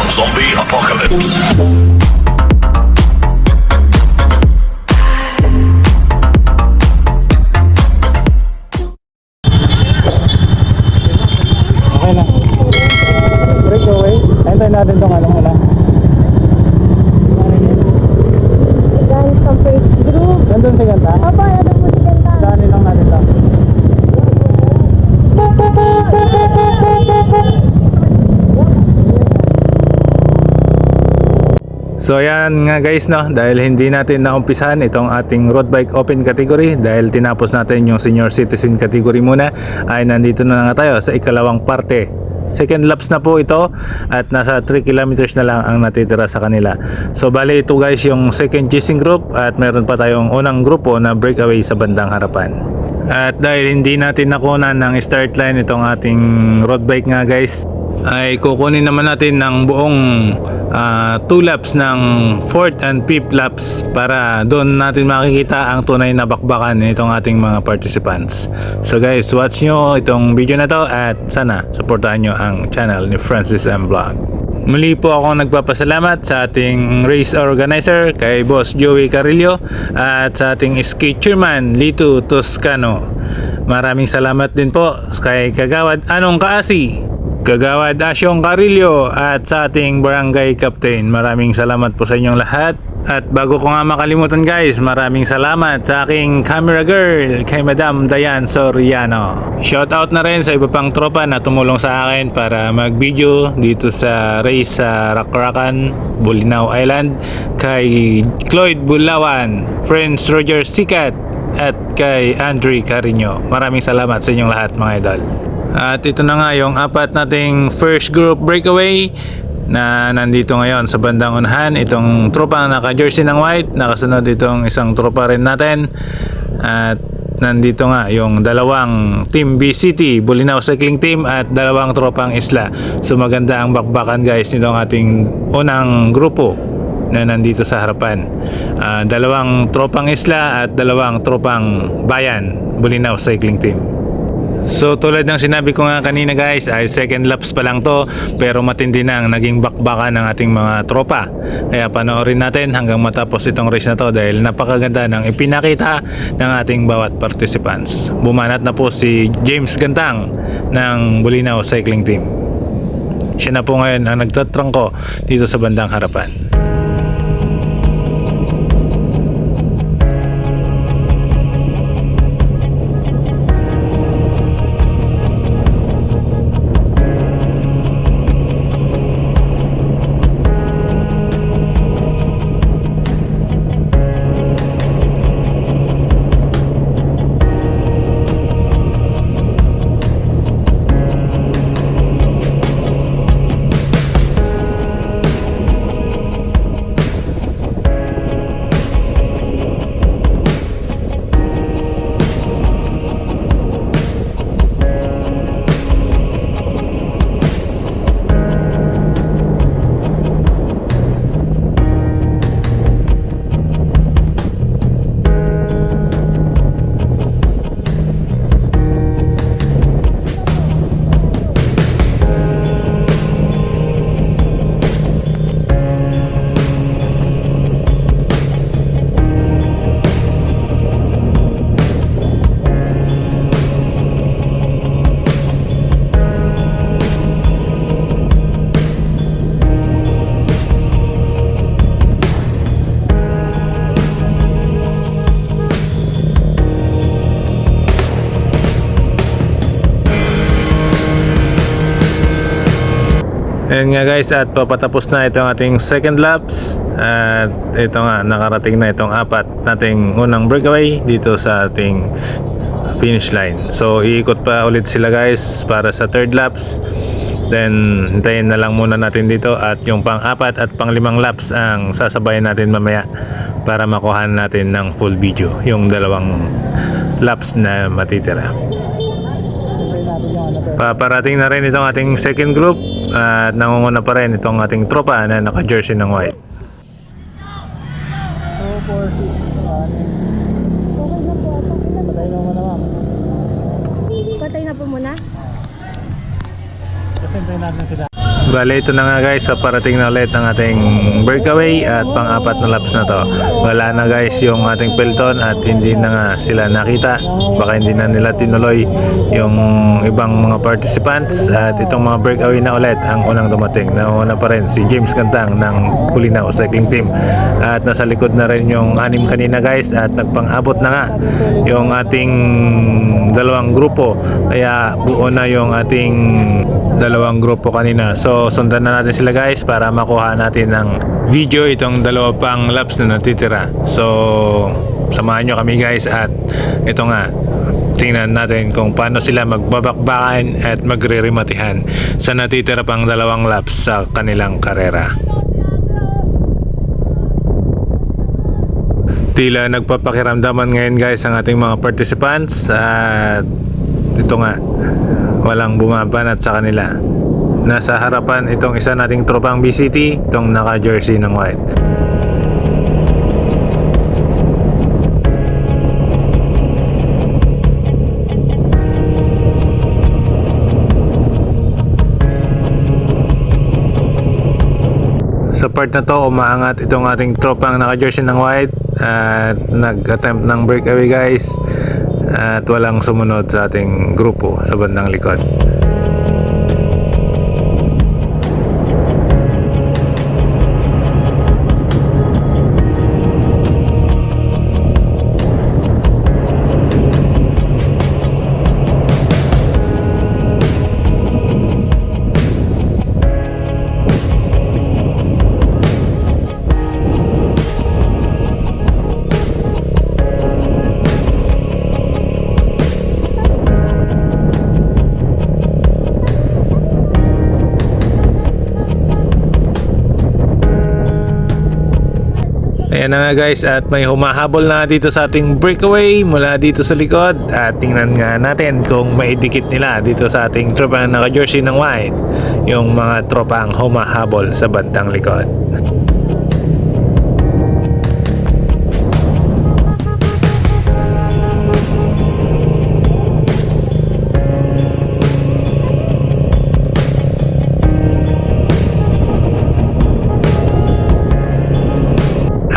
Zombie Apocalypse. Okay na. Break away. Hintay natin itong ano muna. Guys, sa first group. Nandun si Ganta? Papa, nandun po si Ganta. Daanin lang natin lang. So ayan nga guys, no, dahil hindi natin naumpisahan itong ating road bike open category, dahil tinapos natin yung senior citizen category muna, ay nandito na nga tayo sa ikalawang parte. Second laps na po ito at nasa 3 kilometers na lang ang natitira sa kanila. So bali ito guys yung second chasing group at meron pa tayong unang grupo na breakaway sa bandang harapan. At dahil hindi natin nakunan ng start line itong ating road bike nga guys, ay kukunin naman natin ng buong 2 laps ng 4th and 5th laps para doon natin makikita ang tunay na bakbakan nitong ating mga participants. So guys, watch nyo itong video na to at sana supportahan nyo ang channel ni Francis M. Vlog. Muli po ako nagpapasalamat sa ating race organizer kay Boss Joey Carillo at sa ating ski chairman Lito Toscano. Maraming salamat din po kay Kagawad Anong Kaasi, Kagawad Asyong Carillo at sa ating barangay captain. Maraming salamat po sa inyong lahat. At bago ko nga makalimutan guys, maraming salamat sa aking camera girl kay Madam Dayan Soriano. Shoutout na rin sa iba pang tropa na tumulong sa akin para mag video dito sa race sa Rakrakan, Bolinao Island, kay Cloyd Bulawan, Friends Roger Sikat at kay Andre Carino. Maraming salamat sa inyong lahat mga idol. At ito na nga yung apat nating first group breakaway na nandito ngayon sa bandang unahan. Itong tropa na naka-jersey ng white, nakasunod itong isang tropa rin natin. At nandito nga yung dalawang Team BCT, Bolinao Cycling Team, at dalawang tropang Isla. So maganda ang bakbakan guys nitong ating unang grupo na nandito sa harapan. Dalawang tropang Isla at dalawang tropang Bayan, Bolinao Cycling Team. So tulad ng sinabi ko nga kanina guys, ay second laps pa lang to, pero matindi na ang naging bakbakan ng ating mga tropa. Kaya panoorin natin hanggang matapos itong race na to dahil napakaganda ng ipinakita ng ating bawat participants. Bumanat na po si James Gantang ng Bolinao Cycling Team. Siya na po ngayon ang nagtatrangko dito sa bandang harapan. Ayan nga guys, at papatapos na itong ating second laps. At ito nga, nakarating na itong apat nating unang breakaway dito sa ating finish line. So iikot pa ulit sila guys para sa third laps. Then hintayin na lang muna natin dito at yung pang-apat at pang-limang laps ang sasabayan natin mamaya para makuha natin ng full video yung dalawang laps na matitira. Paparating na rin itong ating second group at nangunguna pa rin itong ating tropa na naka-jersey ng white. 2, 4, 6, Patay na muna ma'am. Patay na po muna. Kasi hintayin natin sila. Bale, ito na nga guys, so parating na ulit ang ating breakaway at pang-apat na laps na to. Wala na guys yung ating pelton at hindi na nga sila nakita. Baka hindi na nila tinuloy yung ibang mga participants at itong mga breakaway na ulit ang unang dumating. Nauna pa rin si James Cantang ng Bulinaw Cycling Team at nasa likod na rin yung anim kanina guys at nagpang-abot na nga yung ating dalawang grupo. Kaya buo na yung ating dalawang grupo kanina. So sundan na natin sila guys para makuha natin ng video itong dalawa pang laps na natitira. So samahan nyo kami guys at ito nga, tingnan natin kung paano sila magbabakbakan at magre-rematihan sa natitira pang dalawang laps sa kanilang karera. Tila nagpapakiramdaman ngayon guys ang ating mga participants at ito nga, walang bumabanat sa kanila. Nasa harapan itong isa nating tropang BCT, itong naka-jersey ng white. Sa part na to, umaangat itong ating tropang naka-jersey ng white at nag-attempt ng breakaway guys at walang sumunod sa ating grupo sa bandang likod. Ayan na nga guys at may humahabol na dito sa ating breakaway mula dito sa likod at tingnan nga natin kung maidikit nila dito sa ating tropang naka-jersey ng white yung mga tropang humahabol sa bandang likod.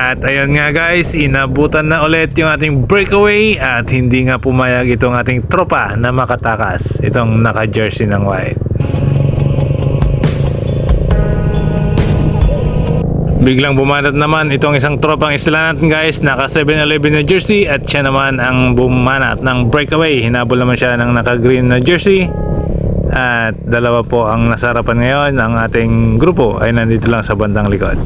At ayun nga guys, inabutan na ulit yung ating breakaway at hindi nga pumayag itong ating tropa na makatakas, itong naka-jersey ng white. Biglang bumanat naman itong isang tropang isla natin guys, naka 7-11 na jersey at siya naman ang bumanat ng breakaway. Hinabol naman siya ng naka-green na jersey at dalawa po ang nasarapan ngayon. Ang ating grupo ay nandito lang sa bandang likod.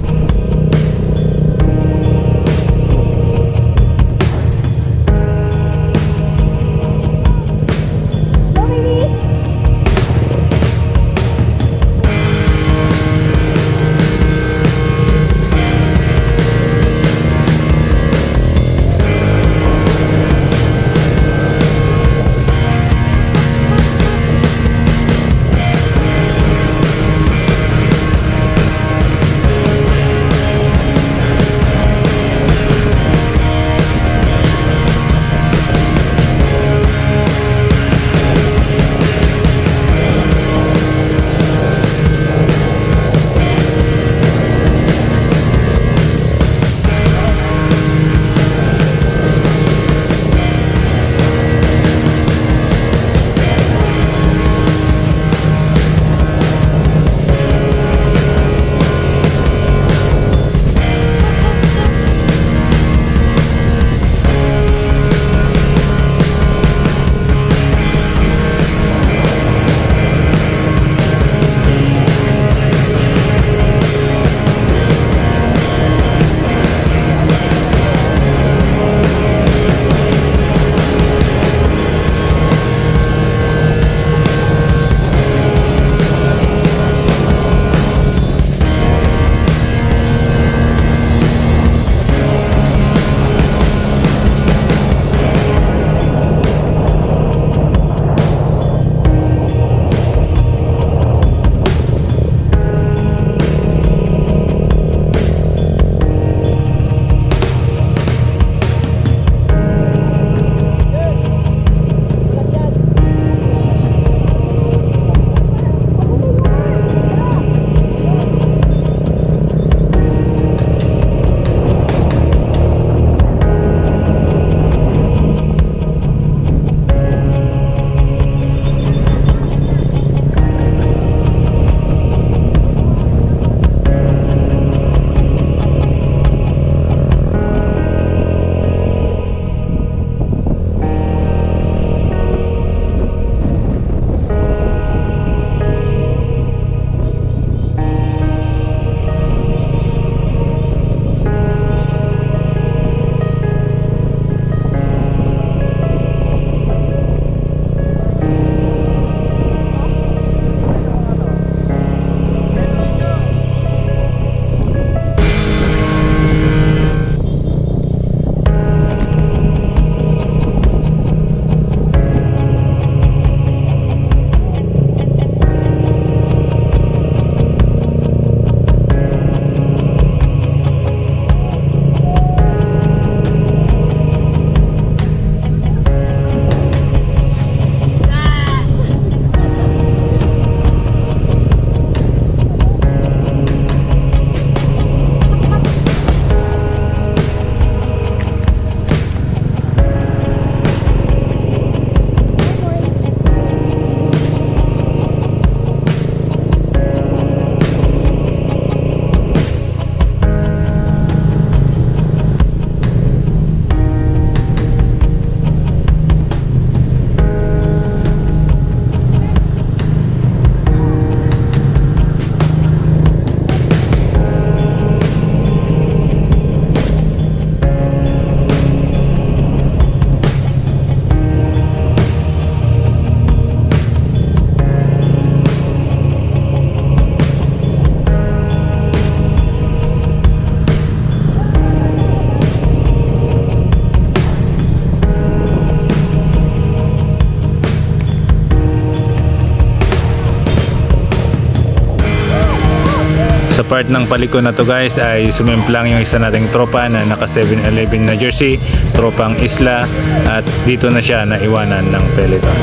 part ng paliko na to guys ay sumimplang yung isa nating tropa na naka 7-Eleven na jersey, tropang Isla, at dito na siya naiwanan ng peloton.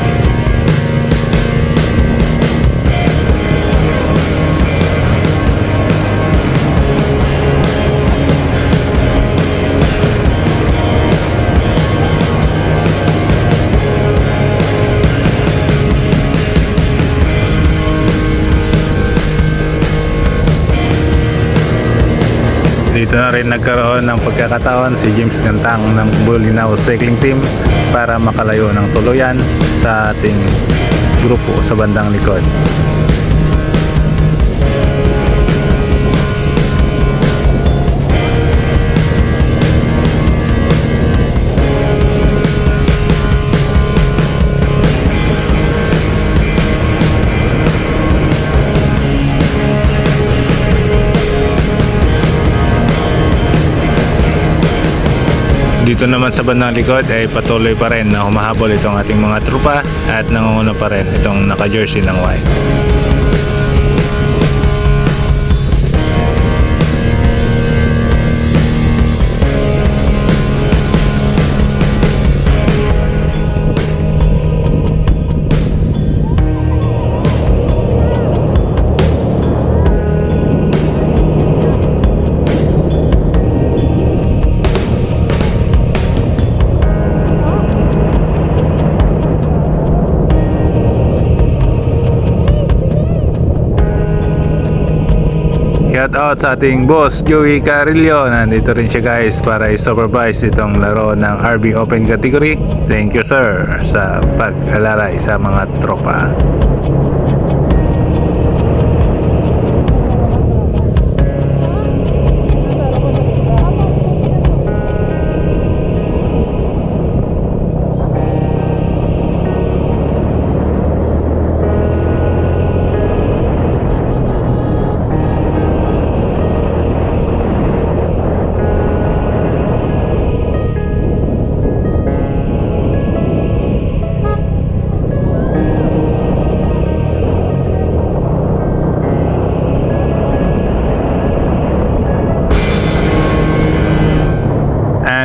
Dito na rin nagkaroon ng pagkakataon si James Gantang ng Bolinao Cycling Team para makalayo ng tuluyan sa ating grupo sa bandang likod. Dito naman sa bandang likod ay patuloy pa rin na humahabol itong ating mga trupa at nangunguna pa rin itong naka-jersey ng white. Shout out sa ating boss Joey Carillo. Nandito rin siya guys para i-supervise itong laro ng RB Open category. Thank you sir sa pag-alalay sa mga tropa.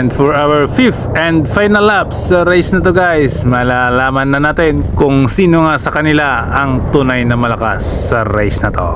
And for our fifth and final lap sa race na to guys, malalaman na natin kung sino nga sa kanila ang tunay na malakas sa race na to.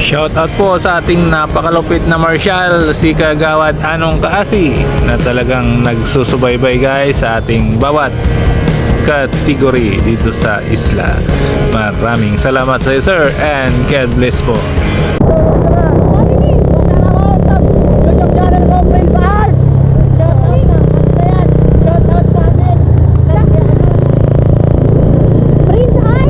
Shoutout po sa ating napakalupit na marshal, si Kagawad Anong Kaasi, na talagang nagsusubaybay guys sa ating bawat category dito sa isla. Maraming salamat sa iyo, sir, and God bless po. YouTube channel ko, Prince Art. Prince Art.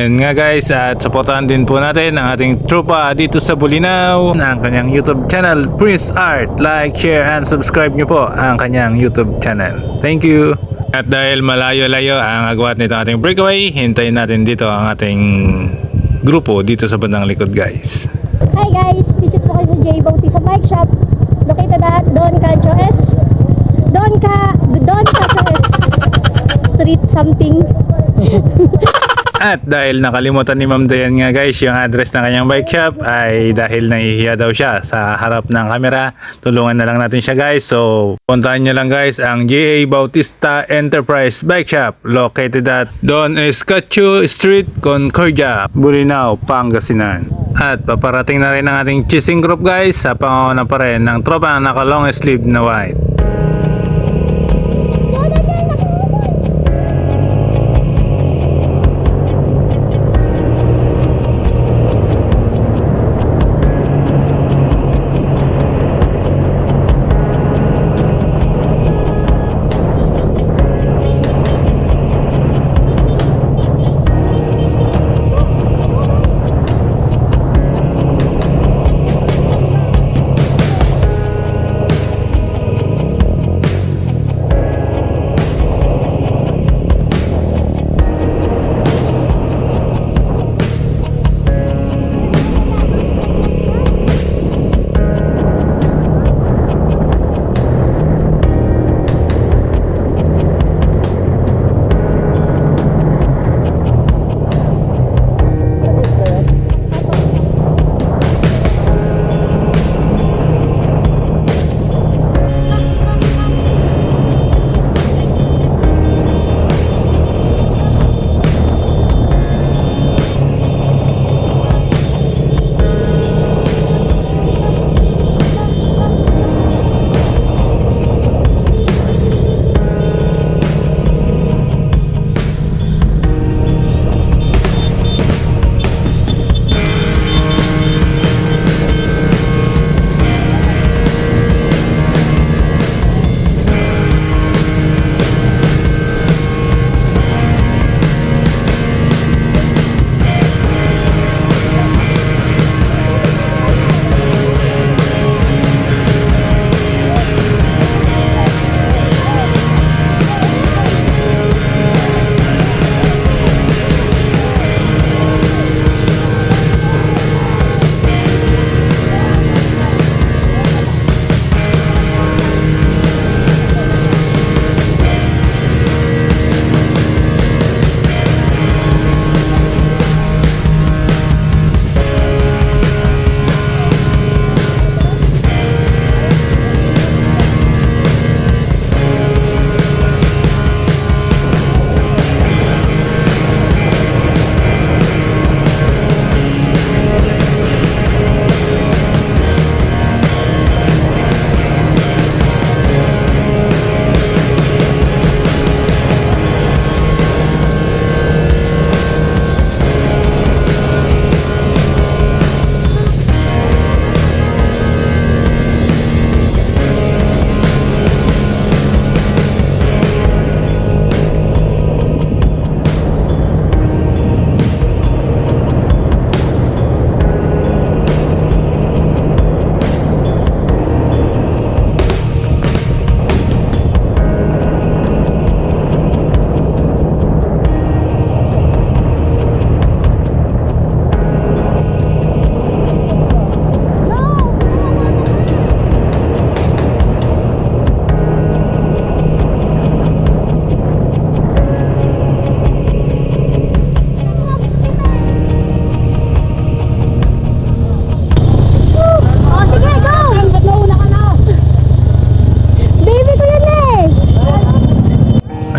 And nga guys, at supportahan din po natin ang ating tropa dito sa Bulinaw, ang kanyang YouTube channel, Prince Art. Like, share, and subscribe nyo po ang kanyang YouTube channel. Thank you! At dahil malayo-layo ang agwat nito ating breakaway, hintayin natin dito ang ating grupo dito sa bandang likod, guys. Hi guys, visit po kayo sa J. Bautista Bike Shop. Located at Don Cancho S. Don Cancho S. Street something. At dahil nakalimutan ni Ma'am Dayan nga guys yung address ng kanyang bike shop, ay dahil nahihiya daw siya sa harap ng camera, tulungan na lang natin siya guys. So puntahan nyo lang guys ang J.A. Bautista Enterprise Bike Shop, located at Don Escacho Street, Concordia, Bulinaw, Pangasinan. At paparating na rin ang ating chasing group guys sa pangunguna pa rin ng tropa na naka long sleeve na white.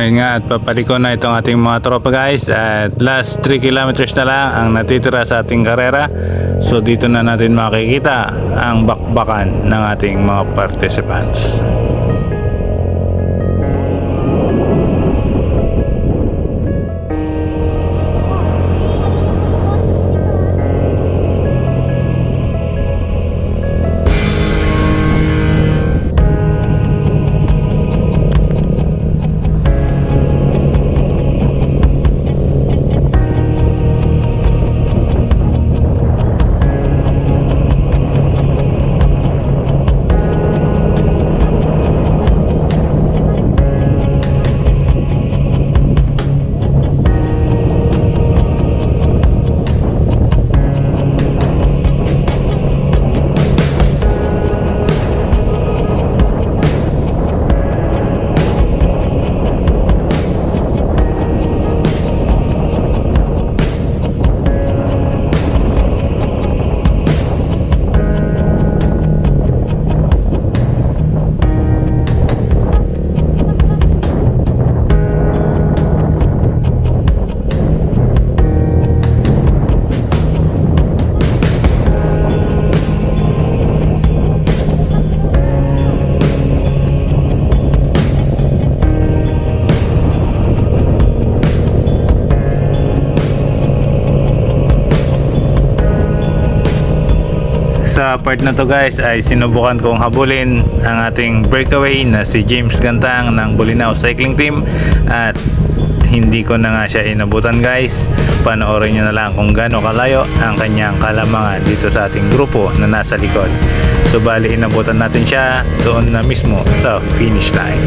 Ayun nga, at papaliko na itong ating mga tropa guys, at last 3 kilometers na lang ang natitira sa ating karera. So dito na natin makikita ang bakbakan ng ating mga participants. sa part na to guys ay sinubukan kong habulin ang ating breakaway na si James Gantang ng Bolinao Cycling Team at hindi ko na nga siya inabutan guys. Panoorin nyo na lang kung gaano kalayo ang kanyang kalamangan dito sa ating grupo na nasa likod. So bali inabutan natin siya doon na mismo sa finish line.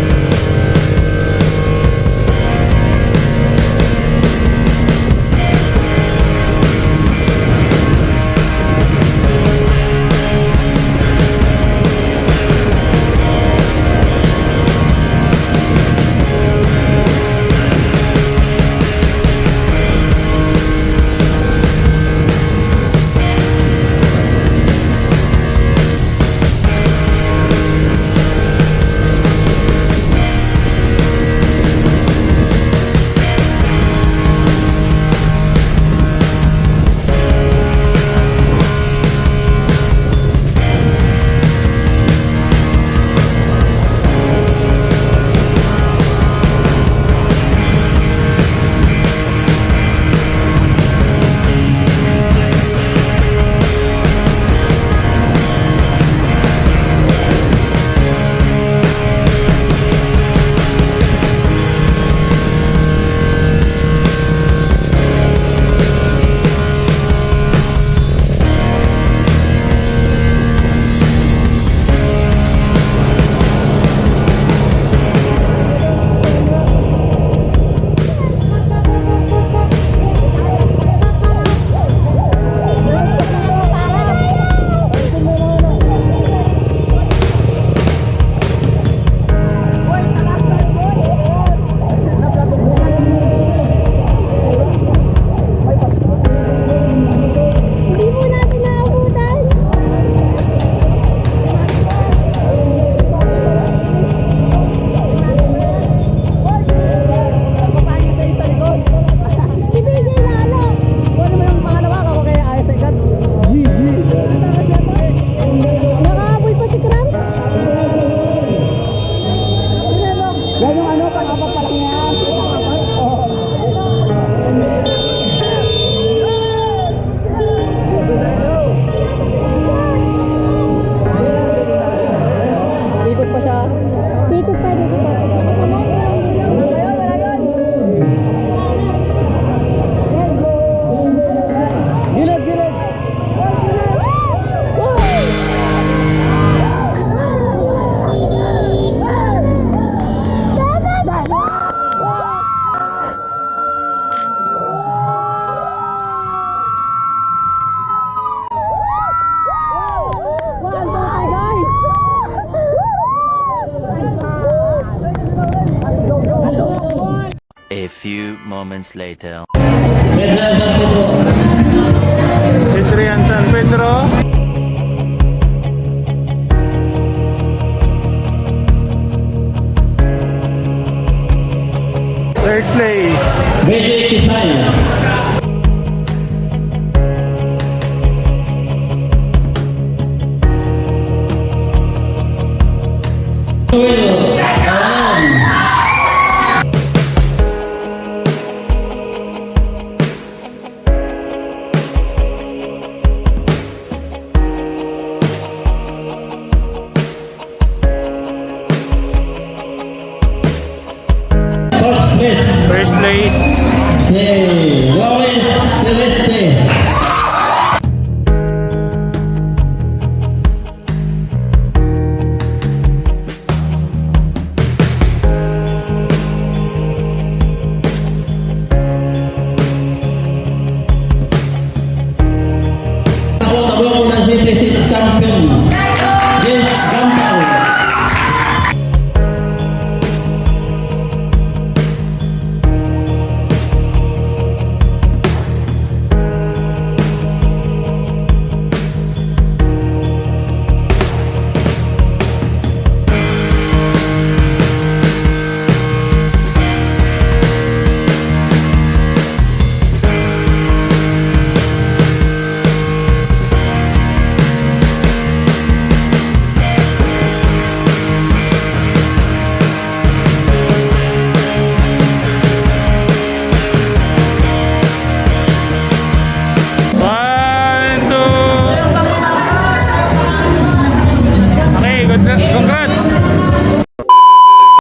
Hindi mo natin naabutan. Si BJ Lalo. Nakahabol pa si Cramps. Yan yung ano, pang-apat pa lang yan. Ikot pa siya. Ikot pa doon sa Gilid, gilid. A few moments later. Adrian San Pedro. Third place. BJ Kisay.